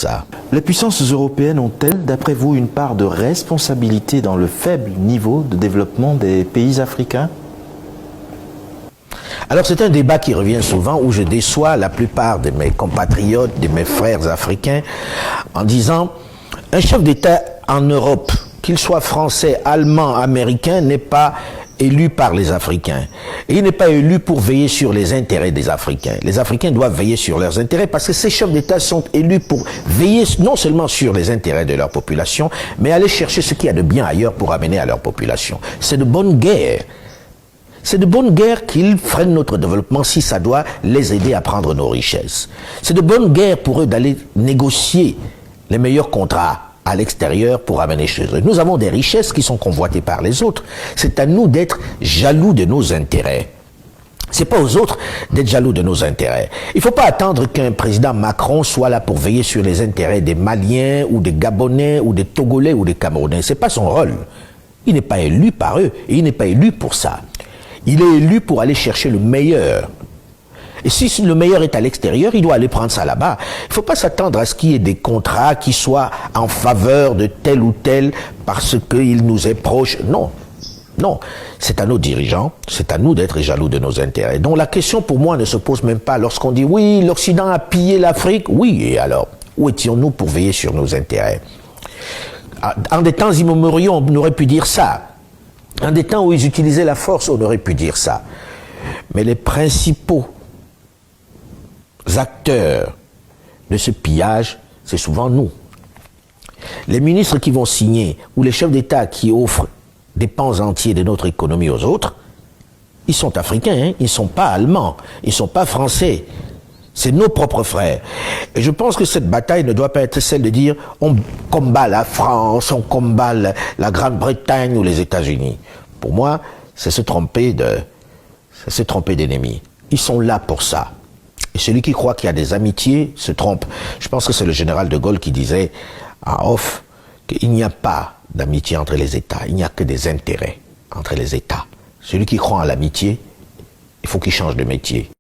ça. Les puissances européennes ont-elles, d'après vous, une part de responsabilité dans le faible niveau de développement des pays africains? Alors c'est un débat qui revient souvent où je déçois la plupart de mes compatriotes, de mes frères africains, en disant un chef d'État en Europe, qu'il soit français, allemand, américain, n'est pas élu par les Africains. Et il n'est pas élu pour veiller sur les intérêts des Africains. Les Africains doivent veiller sur leurs intérêts parce que ces chefs d'État sont élus pour veiller non seulement sur les intérêts de leur population, mais aller chercher ce qu'il y a de bien ailleurs pour amener à leur population. C'est de bonne guerre. C'est de bonne guerre qu'ils freinent notre développement si ça doit les aider à prendre nos richesses. C'est de bonne guerre pour eux d'aller négocier les meilleurs contrats à l'extérieur pour amener chez eux. Nous avons des richesses qui sont convoitées par les autres. C'est à nous d'être jaloux de nos intérêts. C'est pas aux autres d'être jaloux de nos intérêts. Il faut pas attendre qu'un président Macron soit là pour veiller sur les intérêts des Maliens ou des Gabonais ou des Togolais ou des Camerounais. C'est pas son rôle. Il n'est pas élu par eux et il n'est pas élu pour ça. Il est élu pour aller chercher le meilleur. Et si le meilleur est à l'extérieur, il doit aller prendre ça là-bas. Il ne faut pas s'attendre à ce qu'il y ait des contrats qui soient en faveur de tel ou tel parce qu'il nous est proche. Non. Non. C'est à nos dirigeants, c'est à nous d'être jaloux de nos intérêts. Donc la question pour moi ne se pose même pas lorsqu'on dit oui, l'Occident a pillé l'Afrique. Oui, et alors, où étions-nous pour veiller sur nos intérêts? En des temps immémoriaux, on aurait pu dire ça. En des temps où ils utilisaient la force, on aurait pu dire ça. Mais les principaux acteurs de ce pillage, c'est souvent nous. Les ministres qui vont signer, ou les chefs d'État qui offrent des pans entiers de notre économie aux autres, ils sont africains, hein? Ils ne sont pas allemands, ils ne sont pas français. C'est nos propres frères. Et je pense que cette bataille ne doit pas être celle de dire on combat la France, on combat la Grande-Bretagne ou les États-Unis. Pour moi, c'est se tromper d'ennemis. Ils sont là pour ça. Et celui qui croit qu'il y a des amitiés se trompe. Je pense que c'est le général de Gaulle qui disait en off qu'il n'y a pas d'amitié entre les États, il n'y a que des intérêts entre les États. Celui qui croit en l'amitié, il faut qu'il change de métier.